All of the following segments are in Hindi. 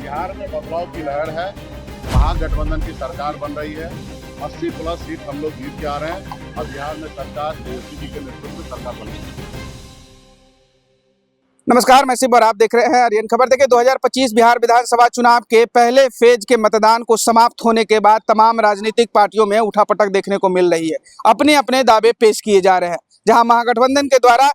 बिहार में बदलाव की लहर है। महागठबंधन की सरकार बन रही है। 80 प्लस सीट हम लोग जीत के आ रहे हैं और बिहार में सरकार तेजस्वी जी के नेतृत्व में सरकार बन रही है। नमस्कार, मैं शिव और आप देख रहे हैं आर्यन खबर। देखिए, 2025 बिहार विधानसभा चुनाव के पहले फेज के मतदान को समाप्त होने के बाद तमाम राजनीतिक पार्टियों में उठापटक देखने को मिल रही है। अपने अपने दावे पेश किए जा रहे हैं। जहां महागठबंधन के द्वारा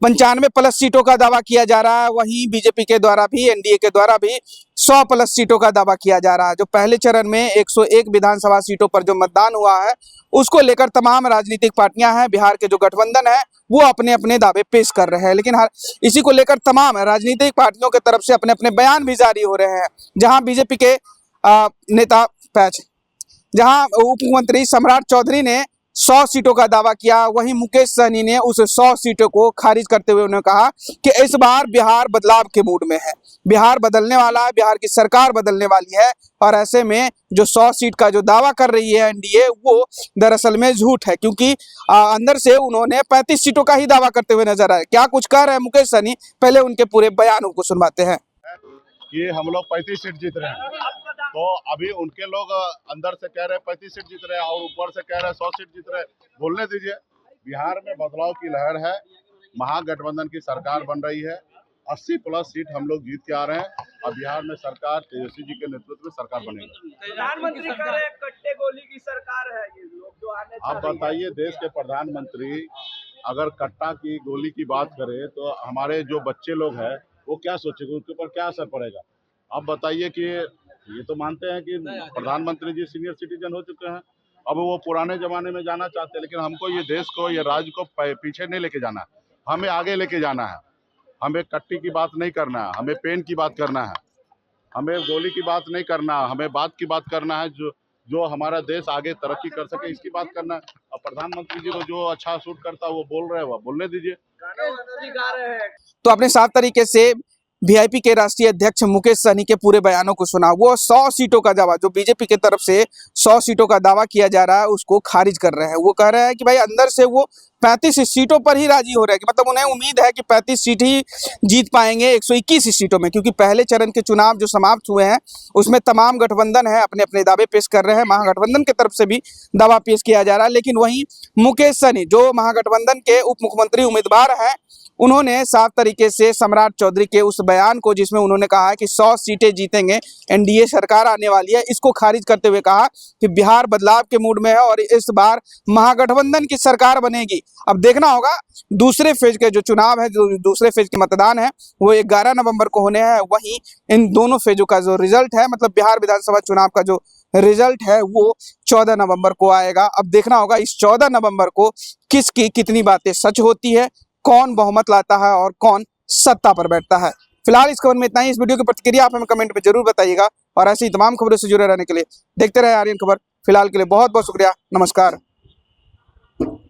95 प्लस सीटों का दावा किया जा रहा है, वहीं बीजेपी के द्वारा भी, एनडीए के द्वारा भी 100 प्लस सीटों का दावा किया जा रहा है। जो पहले चरण में 101 विधानसभा सीटों पर जो मतदान हुआ है, उसको लेकर तमाम राजनीतिक पार्टियां हैं, बिहार के जो गठबंधन है वो अपने अपने दावे पेश कर रहे हैं। लेकिन इसी को लेकर तमाम राजनीतिक पार्टियों की तरफ से अपने अपने बयान भी जारी हो रहे हैं। जहां बीजेपी के नेता जहां उप मुख्यमंत्री सम्राट चौधरी ने 100 सीटों का दावा किया, वहीं मुकेश सहनी ने उस 100 सीटों को खारिज करते हुए उन्होंने कहा कि इस बार बिहार बदलाव के मूड में है, बिहार बदलने वाला है, बिहार की सरकार बदलने वाली है। और ऐसे में जो 100 सीट का जो दावा कर रही है एनडीए, वो दरअसल में झूठ है, क्योंकि अंदर से उन्होंने 35 सीटों का ही दावा करते हुए नजर आए। क्या कुछ कह रहे हैं मुकेश सहनी, पहले उनके पूरे बयानों को सुनवाते हैं। कि हम लोग 35 सीट जीत रहे हैं, तो अभी उनके लोग अंदर से कह रहे हैं 35 सीट जीत रहे हैं और ऊपर से कह रहे हैं 100 सीट जीत रहे हैं। बोलने दीजिए। बिहार में बदलाव की लहर है। महागठबंधन की सरकार बन रही है। 80 प्लस सीट हम लोग जीत के आ रहे हैं और बिहार में सरकार तेजस्वी जी के नेतृत्व में सरकार बनेगी। प्रधानमंत्री कह रहे हैं कट्टे गोली की सरकार है ये लोग जो आने आप बताइए, देश के प्रधानमंत्री अगर कट्टा की गोली की बात करें तो हमारे जो बच्चे लोग हैं वो क्या सोचेंगे, उसके ऊपर क्या असर पड़ेगा। आप बताइए कि ये तो मानते हैं कि प्रधानमंत्री जी सीनियर सिटीजन हो चुके हैं, अब वो पुराने जमाने में जाना चाहते हैं, लेकिन हमको ये देश को, ये राज्य को पीछे नहीं लेके जाना है, हमें आगे लेके जाना है। हमें कट्टी की बात नहीं करना है, हमें पेन की बात करना है, हमें गोली की बात नहीं करना है, हमें बात की बात करना है जो हमारा देश आगे तरक्की कर सके, इसकी बात करना है। और प्रधानमंत्री जी को जो अच्छा सूट करता है वो बोल रहे हैं, वो बोलने दीजिए। गा रहे हैं। तो अपने साफ तरीके से वीआईपी के राष्ट्रीय अध्यक्ष मुकेश सहनी के पूरे बयानों को सुना। वो 100 सीटों का दावा, जो बीजेपी की तरफ से 100 सीटों का दावा किया जा रहा है, उसको खारिज कर रहे हैं। वो कह रहे हैं कि भाई अंदर से वो 35 सीटों पर ही राजी हो रहे हैं, कि मतलब उन्हें उम्मीद है कि 35 सीट ही जीत पाएंगे 121 सीटों में, क्योंकि पहले चरण के चुनाव जो समाप्त हुए हैं उसमें तमाम गठबंधन है अपने अपने दावे पेश कर रहे हैं। महागठबंधन की तरफ से भी दावा पेश किया जा रहा है। लेकिन वहीं मुकेश सहनी, जो महागठबंधन के उप मुख्यमंत्री उम्मीदवार हैं, उन्होंने साफ तरीके से सम्राट चौधरी के उस बयान को, जिसमें उन्होंने कहा कि 100 सीटें जीतेंगे, एनडीए सरकार आने वाली है, इसको खारिज करते हुए कहा कि बिहार बदलाव के मूड में है और इस बार महागठबंधन की सरकार बनेगी। अब देखना होगा दूसरे फेज के जो चुनाव है, जो दूसरे फेज के मतदान है, वो 11 नवंबर को होने हैं। वहीं इन दोनों फेजों का जो रिजल्ट है, मतलब बिहार विधानसभा चुनाव का जो रिजल्ट है, वो 14 नवंबर को आएगा। अब देखना होगा इस 14 नवंबर को किसकी कितनी बातें सच होती है, कौन बहुमत लाता है और कौन सत्ता पर बैठता है। फिलहाल इस खबर में इतना ही। इस वीडियो की प्रतिक्रिया आप हमें कमेंट में जरूर बताइएगा और ऐसी तमाम खबरों से जुड़े रहने के लिए देखते रहे आर्यन खबर। फिलहाल के लिए बहुत बहुत शुक्रिया। नमस्कार।